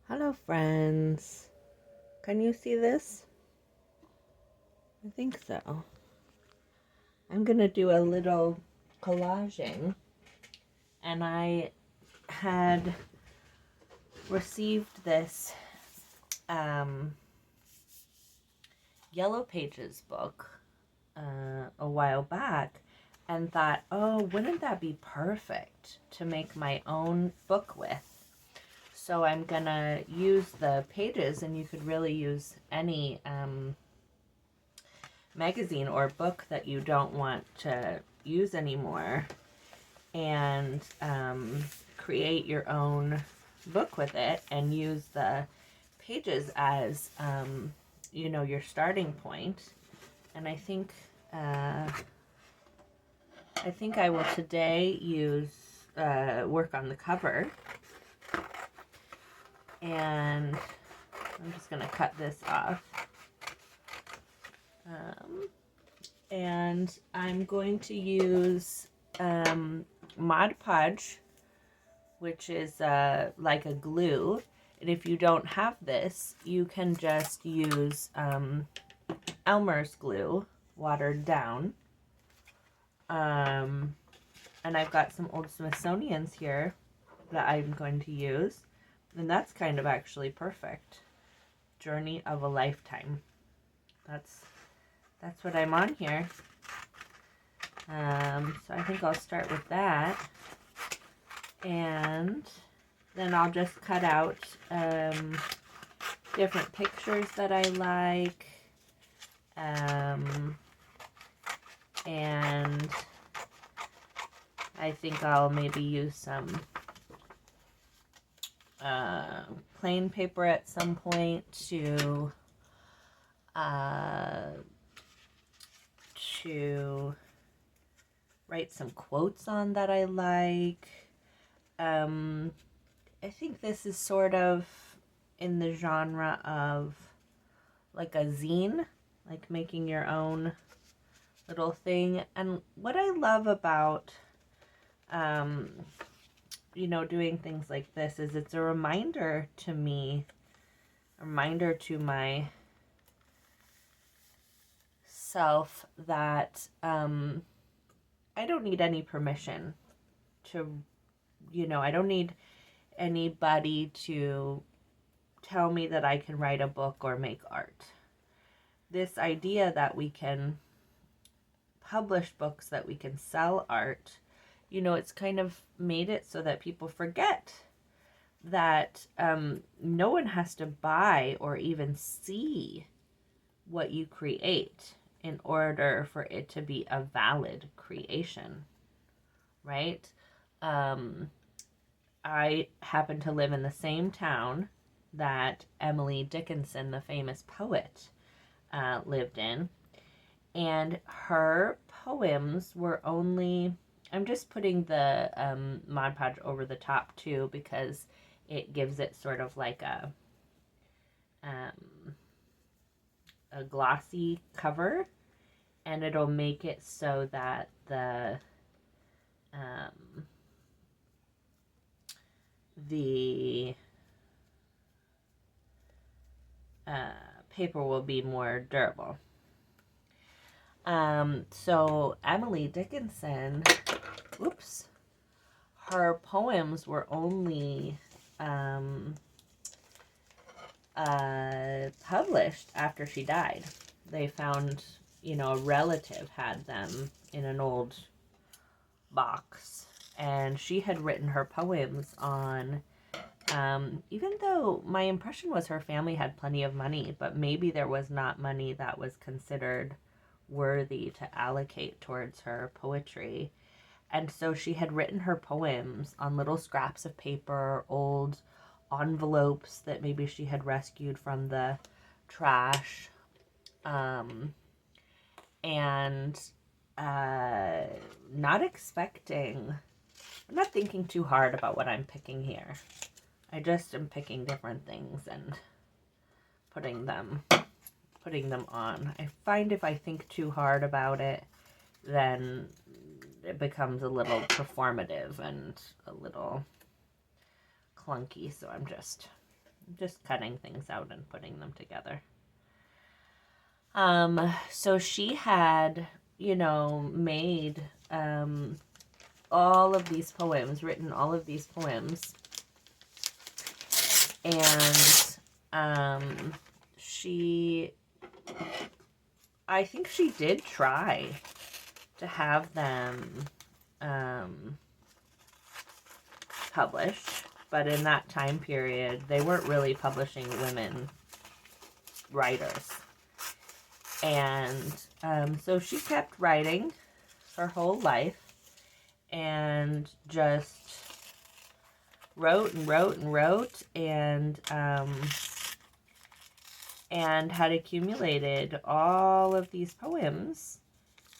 Hello, friends. Can you see this? I think so. I'm going to do a little collaging, and I had received this Yellow Pages book a while back and thought, oh, wouldn't that be perfect to make my own book with? So I'm going to use the pages, and you could really use any magazine or book that you don't want to use anymore, and create your own book with it and use the pages as your starting point. And I think I will today use work on the cover, and I'm just going to cut this off. And I'm going to use Mod Podge, which is like a glue. And if you don't have this, you can just use Elmer's glue, watered down. And I've got some old Smithsonian's here that I'm going to use. And that's kind of actually perfect. Journey of a Lifetime. That's what I'm on here. So I think I'll start with that. And then I'll just cut out different pictures that I like. And I think I'll maybe use some plain paper at some point to write some quotes on that I like. I think this is sort of in the genre of like a zine, like making your own little thing. And what I love about doing things like this is it's a reminder to me, a reminder to my self that I don't need any permission to, I don't need anybody to tell me that I can write a book or make art. This idea that we can publish books, that we can sell art, it's kind of made it so that people forget that no one has to buy or even see what you create in order for it to be a valid creation, right? I happen to live in the same town that Emily Dickinson, the famous poet, lived in. And her poems were only, I'm just putting the Mod Podge over the top too, because it gives it sort of like a glossy cover, and it'll make it so that the paper will be more durable. So Emily Dickinson, her poems were only published after she died. They found, a relative had them in an old box, and she had written her poems on, even though my impression was her family had plenty of money, but maybe there was not money that was considered worthy to allocate towards her poetry. And so she had written her poems on little scraps of paper, old envelopes that maybe she had rescued from the trash. And not expecting, I'm not thinking too hard about what I'm picking here. I just am picking different things and putting them on. I find if I think too hard about it, then it becomes a little performative and a little clunky. So I'm just just cutting things out and putting them together. So she had, made all of these poems, written all of these poems, and I think she did try to have them published, but in that time period, they weren't really publishing women writers. And so she kept writing her whole life and just wrote and wrote and wrote, and had accumulated all of these poems.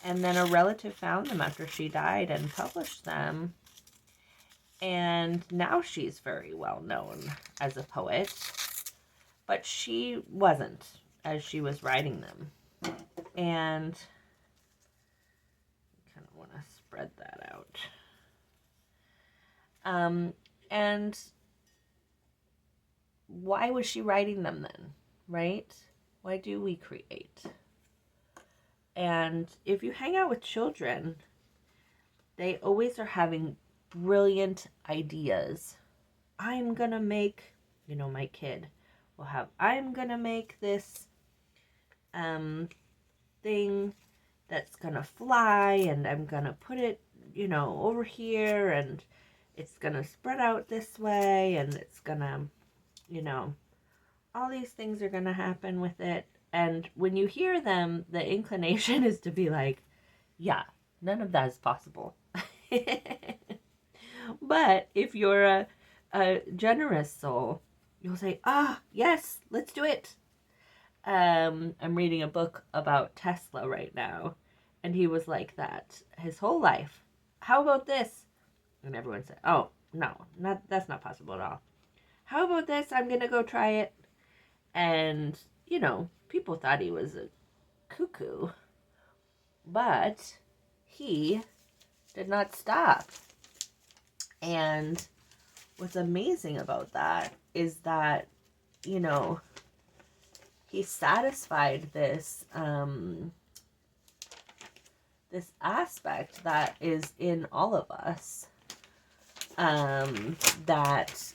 And then a relative found them after she died and published them. And now she's very well known as a poet, but she wasn't as she was writing them. And I kind of want to spread that out. And why was she writing them then, right? Why do we create? And if you hang out with children, they always are having brilliant ideas. I'm gonna make, my kid will have, I'm gonna make this thing that's gonna fly, and I'm gonna put it, over here, and it's gonna spread out this way, and it's gonna, all these things are gonna happen with it. And when you hear them, the inclination is to be like, yeah, none of that is possible. But if you're a generous soul, you'll say, yes, let's do it. I'm reading a book about Tesla right now, and he was like that his whole life. How about this? And everyone said, oh, no, that's not possible at all. How about this? I'm going to go try it. And, people thought he was a cuckoo, but he did not stop. And what's amazing about that is that, he satisfied this this aspect that is in all of us, that,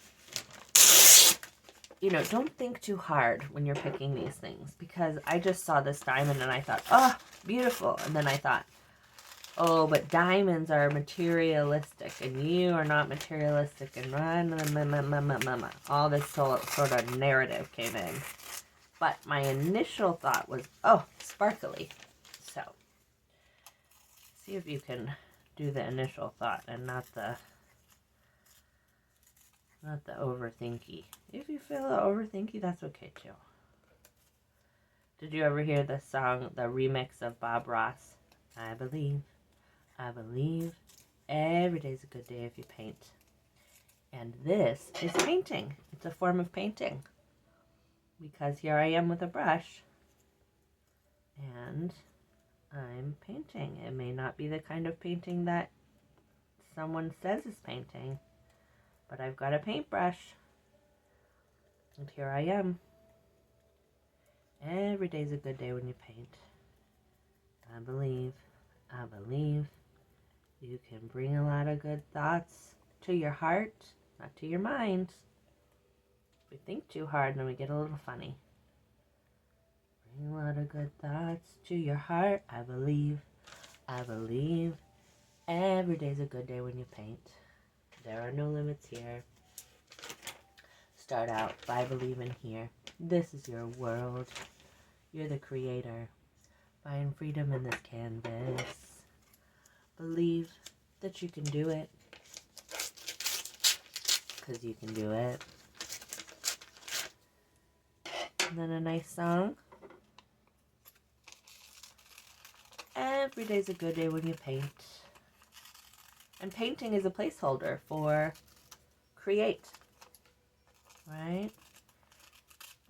don't think too hard when you're picking these things, because I just saw this diamond and I thought, oh, beautiful. And then I thought, oh, but diamonds are materialistic and you are not materialistic, and all this sort of narrative came in. But my initial thought was, oh, sparkly. So, see if you can do the initial thought and not the overthinky. If you feel overthinky, that's okay too. Did you ever hear the song, the remix of Bob Ross? I believe, every day's a good day if you paint. And this is painting. It's a form of painting. Because here I am with a brush, and I'm painting. It may not be the kind of painting that someone says is painting, but I've got a paintbrush, and here I am. Every day's a good day when you paint. I believe you can bring a lot of good thoughts to your heart, not to your mind. We think too hard and we get a little funny. Bring a lot of good thoughts to your heart. I believe every day's a good day when you paint. There are no limits here. Start out by believing here. This is your world. You're the creator. Find freedom in this canvas. Believe that you can do it. Because you can do it. And then a nice song. Every day's a good day when you paint. And painting is a placeholder for create. Right?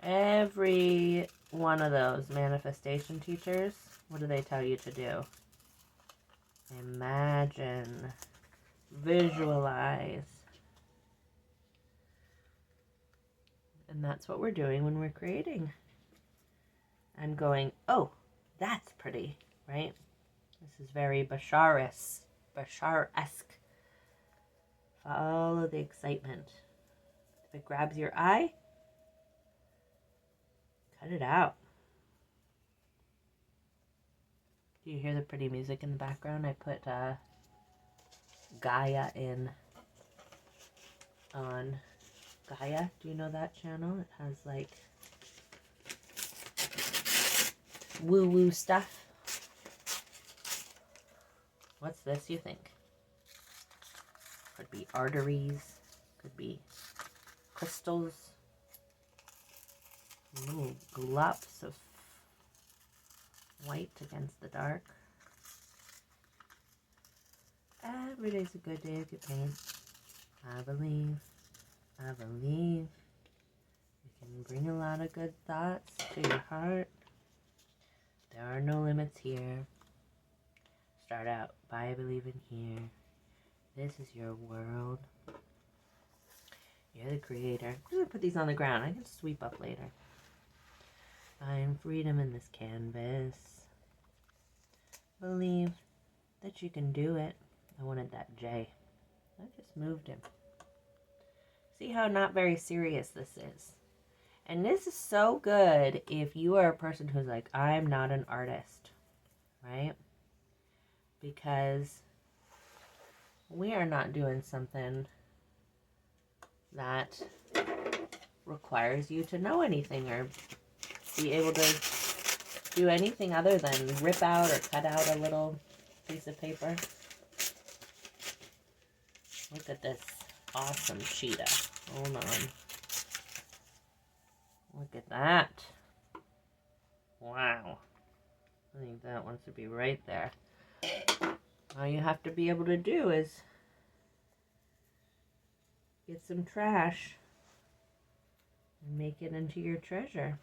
Every one of those manifestation teachers, what do they tell you to do? Imagine. Visualize. And that's what we're doing when we're creating. I'm going, oh, that's pretty, right? This is very Bashar-esque. Follow the excitement. If it grabs your eye, cut it out. Do you hear the pretty music in the background? I put Gaia in on Gaia. Do you know that channel? It has like woo-woo stuff. What's this, you think? Could be arteries. Could be crystals. Ooh, glops of white against the dark. Every day's a good day if you paint. I believe you can bring a lot of good thoughts to your heart. There are no limits here. Start out by believing here. This is your world. You're the creator. I'm going to put these on the ground. I can sweep up later. Find freedom in this canvas. Believe that you can do it. I wanted that J. I just moved him. See how not very serious this is. And this is so good if you are a person who's like, I'm not an artist, right? Because we are not doing something that requires you to know anything or be able to do anything other than rip out or cut out a little piece of paper. Look at this awesome cheetah. Hold on. Look at that. Wow. I think that wants to be right there. All you have to be able to do is get some trash and make it into your treasure.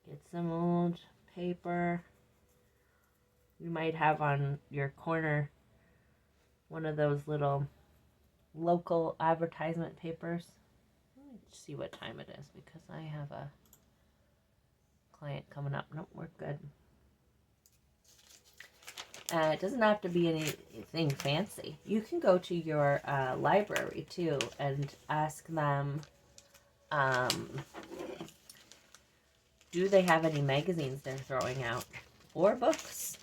Get some old paper. You might have on your corner one of those little local advertisement papers. Let me see what time it is because I have a client coming up. Nope, we're good. It doesn't have to be anything fancy. You can go to your library too and ask them, do they have any magazines they're throwing out or books?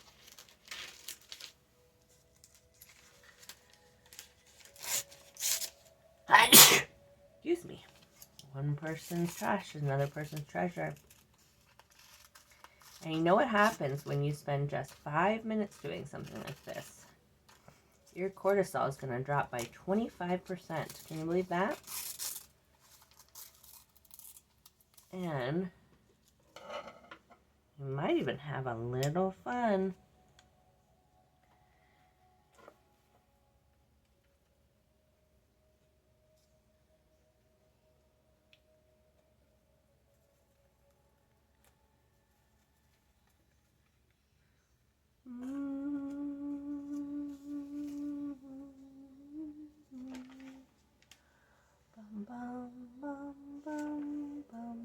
Excuse me. One person's trash is another person's treasure. And you know what happens when you spend just 5 minutes doing something like this? Your cortisol is going to drop by 25%. Can you believe that? And you might even have a little fun. Bum, bum, bum, bum.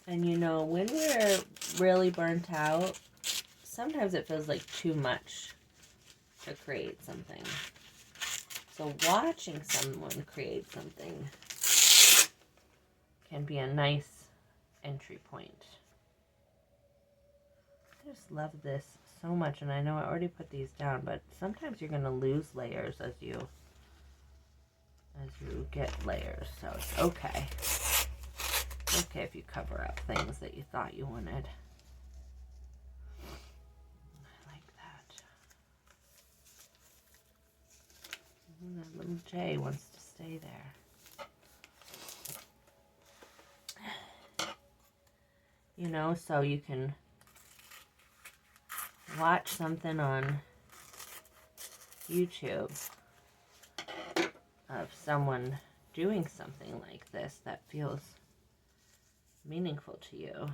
And you know, when we're really burnt out, sometimes it feels like too much to create something. So watching someone create something can be a nice entry point. I just love this so much, and I know I already put these down, but sometimes you're going to lose layers as you get layers, so it's okay. It's okay if you cover up things that you thought you wanted. I like that. Ooh, that little J wants to stay there. You know, so you can watch something on YouTube of of someone doing something like this that feels meaningful to you.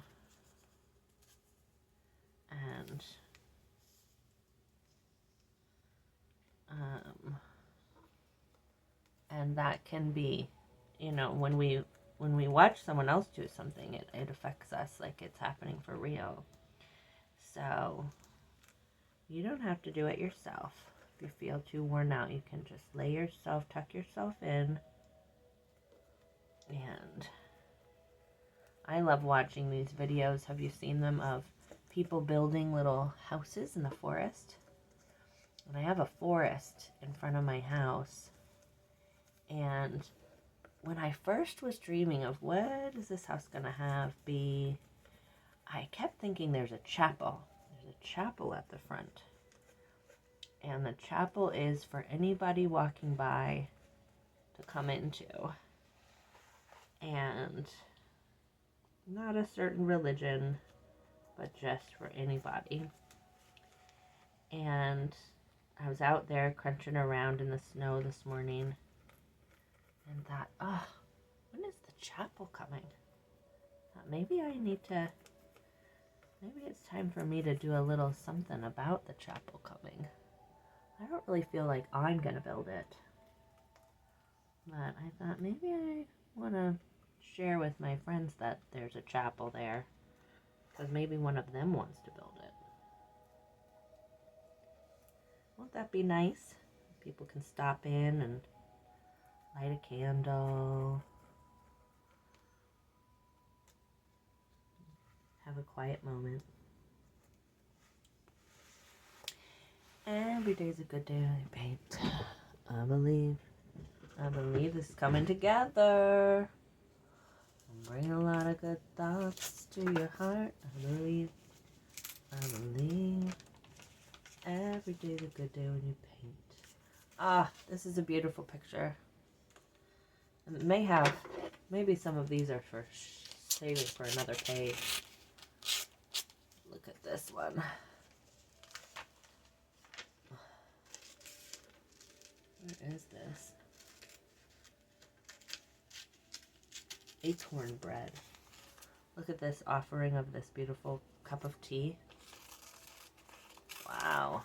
And that can be, you know, when we watch someone else do something, it affects us like it's happening for real. So you don't have to do it yourself. If you feel too worn out, you can just lay yourself, tuck yourself in. And I love watching these videos. Have you seen them of people building little houses in the forest? And I have a forest in front of my house. And when I first was dreaming of what is this house going to be, I kept thinking there's a chapel. There's a chapel at the front. And the chapel is for anybody walking by to come into. And not a certain religion, but just for anybody. And I was out there crunching around in the snow this morning and thought, oh, when is the chapel coming? Maybe it's time for me to do a little something about the chapel coming. I don't really feel like I'm going to build it. But I thought maybe I want to share with my friends that there's a chapel there. Because maybe one of them wants to build it. Won't that be nice? People can stop in and light a candle. Have a quiet moment. Every day's a good day to paint. I believe this is coming together. I'm bringing a lot of good thoughts to your heart. I believe every day's a good day when you paint. Ah, this is a beautiful picture. And it maybe some of these are for saving for another page. Look at this one. Where is this? Acorn bread. Look at this offering of this beautiful cup of tea. Wow.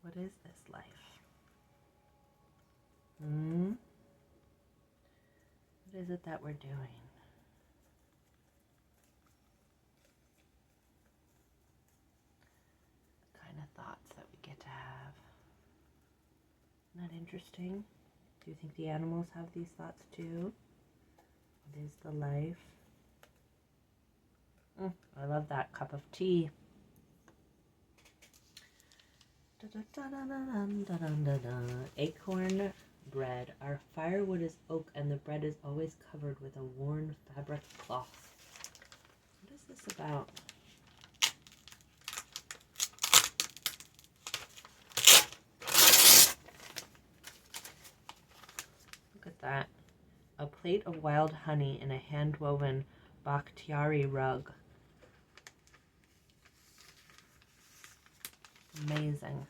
What is this life? What is it that we're doing? The kind of thoughts that we get to have. Isn't that interesting? Do you think the animals have these thoughts too? What is the life? I love that cup of tea. Acorn bread. Our firewood is oak and the bread is always covered with a worn fabric cloth. What is this about? Look at that. A plate of wild honey in a hand-woven Bakhtiari rug. Amazing.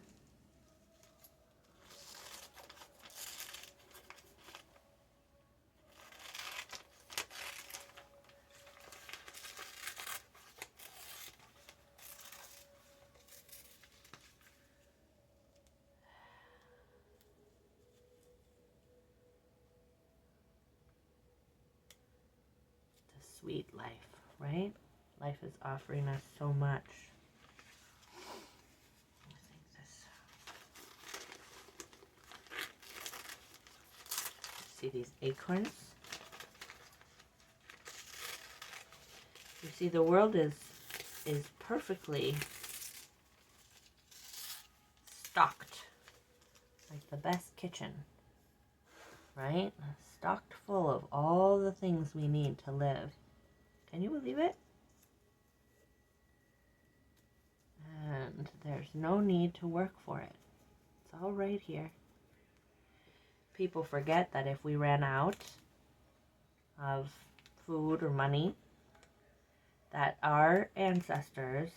The sweet life, right? Life is offering us so much. See these acorns? You see, the world is perfectly stocked, like the best kitchen, right? Stocked full of all the things we need to live. Can you believe it? And there's no need to work for it. It's all right here. People forget that if we ran out of food or money, that our ancestors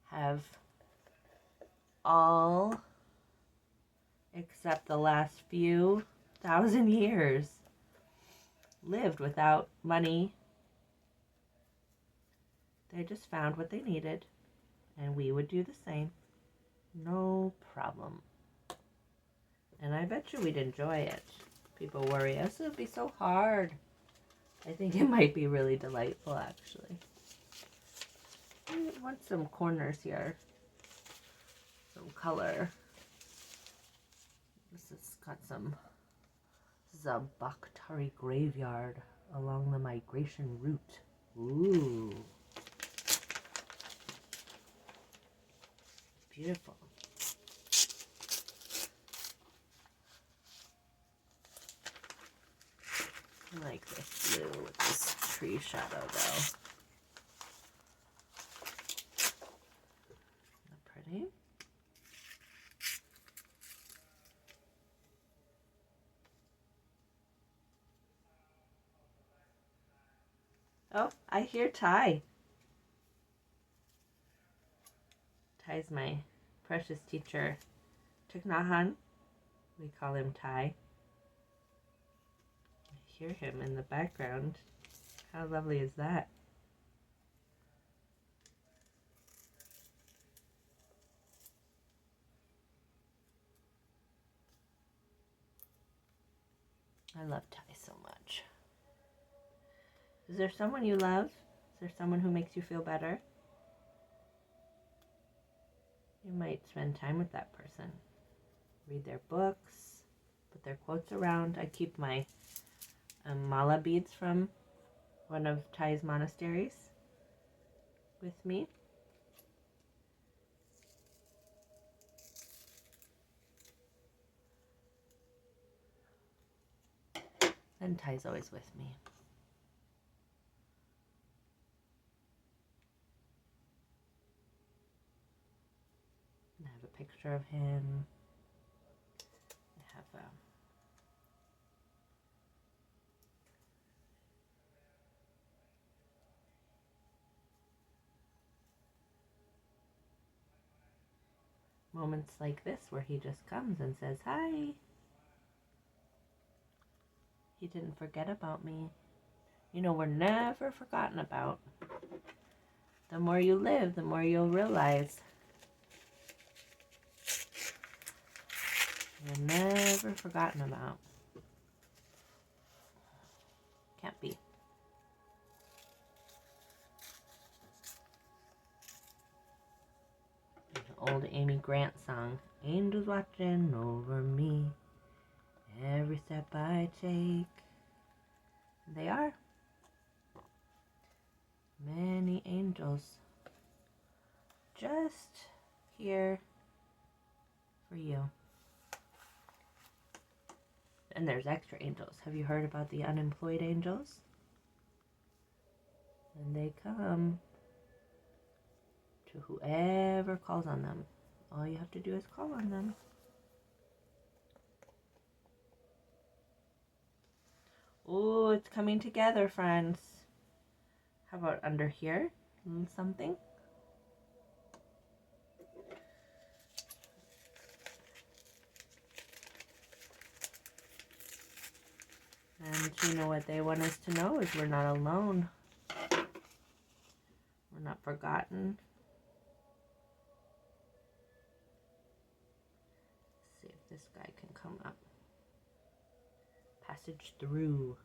have all, except the last few thousand years, lived without money. They just found what they needed, and we would do the same. No problem. And I bet you we'd enjoy it. People worry, this would be so hard. I think it might be really delightful, actually. I want some corners here. Some color. This has got some... This is a Bakhtari graveyard along the migration route. Ooh. Beautiful. I like this blue with this tree shadow though. Isn't that pretty? Oh, I hear Ty. Ty's my precious teacher. Tiknahan. We call him Ty. I hear him in the background. How lovely is that? I love Ty so much. Is there someone you love? Is there someone who makes you feel better? You might spend time with that person. Read their books, put their quotes around. I keep my mala beads from one of Ty's monasteries with me. And Ty's always with me. I have a picture of him. I have moments like this where he just comes and says, hi. He didn't forget about me. You know, we're never forgotten about. The more you live, the more you'll realize you're never forgotten about. Can't be. An old Amy Grant song. Angels watching over me every step I take. They are. Many angels just here for you. And there's extra angels. Have you heard about the unemployed angels? And they come to whoever calls on them. All you have to do is call on them. Oh, it's coming together, friends. How about under here? Something? And you know what they want us to know is we're not alone. We're not forgotten. Let's see if this guy can come up. Passage through.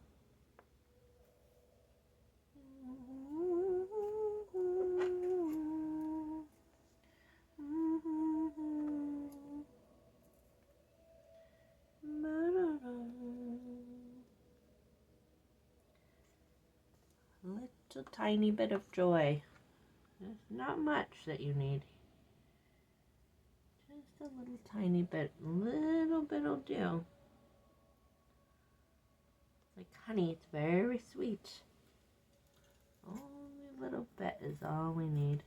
Little tiny bit of joy. There's not much that you need. Just a little tiny bit. Little bit will do. Like honey, it's very sweet. Only a little bit is all we need.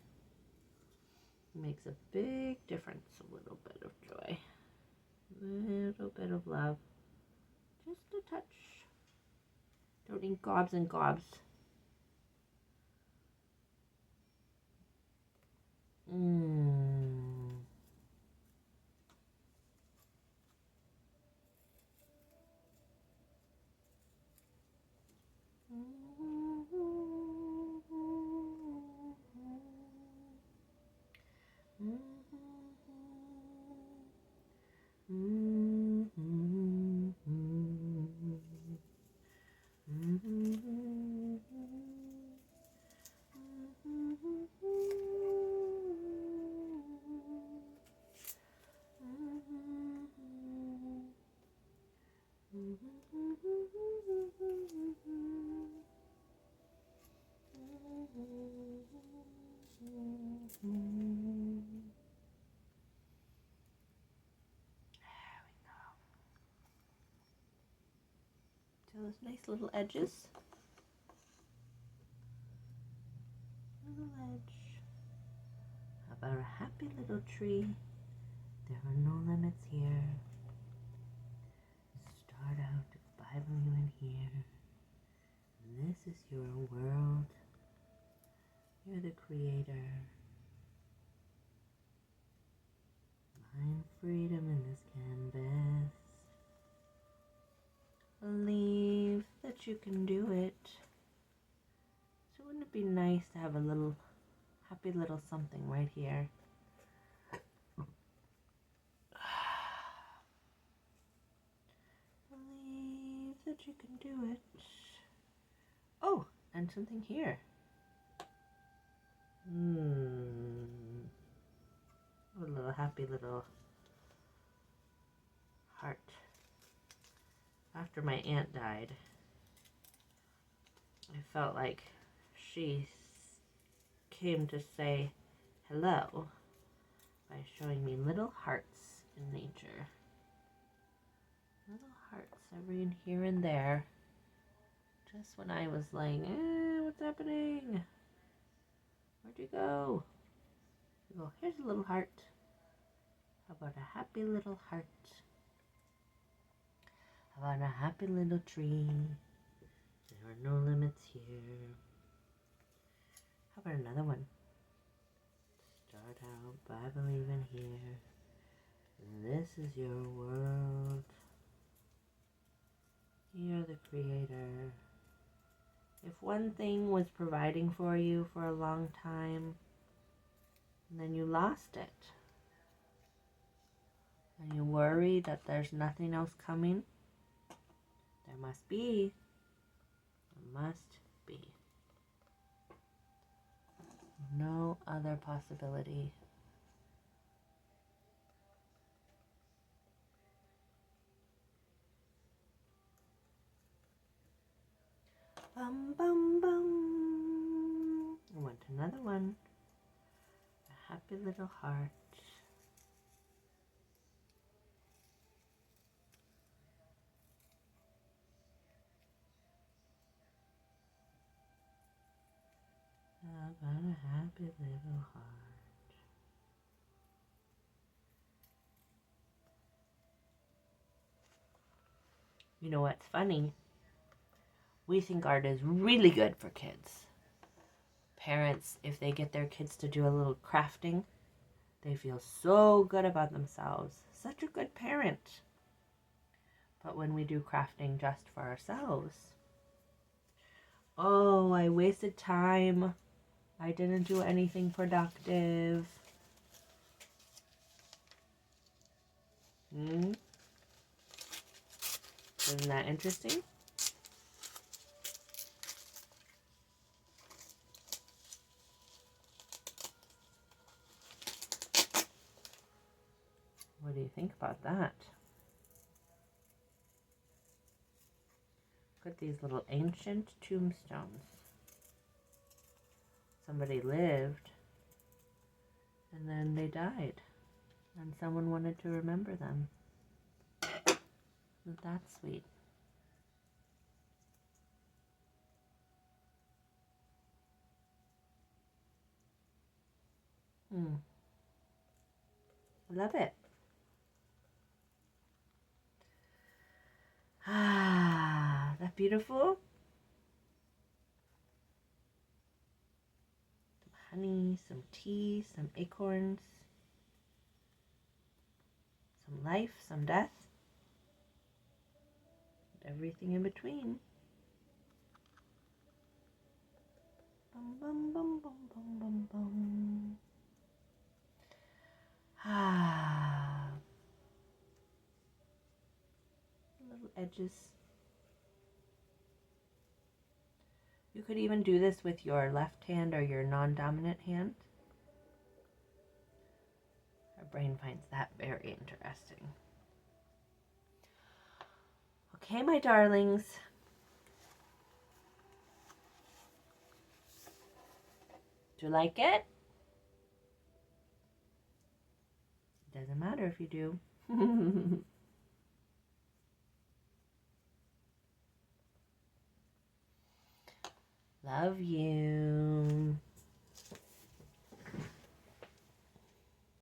It makes a big difference. A little bit of joy. A little bit of love. Just a touch. Don't need gobs and gobs. So those nice little edges. Little edge. How about a happy little tree? There are no limits here. Start out by believing here. This is your world. You're the creator. Find freedom in this canvas. Believe that you can do it. So wouldn't it be nice to have a little happy little something right here? Believe that you can do it. Oh, and something here. A little happy little heart. After my aunt died, I felt like she came to say hello by showing me little hearts in nature. Little hearts every here and there. Just when I was like, what's happening? Where'd you go? You go, here's a little heart. How about a happy little heart? How about a happy little tree? There are no limits here. How about another one? Start out by believing here. This is your world. You're the creator. If one thing was providing for you for a long time, and then you lost it, and you worry that there's nothing else coming, there must be. There must be. No other possibility. Bum, bum, bum. I want another one. A happy little heart. How about a happy little heart? You know what's funny? We think art is really good for kids. Parents, if they get their kids to do a little crafting, they feel so good about themselves. Such a good parent. But when we do crafting just for ourselves, oh, I wasted time. I didn't do anything productive. Isn't that interesting? What do you think about that? Look at these little ancient tombstones. Somebody lived, and then they died, and someone wanted to remember them. Isn't that sweet? Mm. Love it. Ah, that beautiful? Some honey, some tea, some acorns, some life, some death, everything in between. Bum, bum, bum, bum, bum, bum, bum. Ah, little edges. You could even do this with your left hand or your non-dominant hand. Our brain finds that very interesting. Okay, my darlings. Do you like it? Doesn't matter if you do. Love you.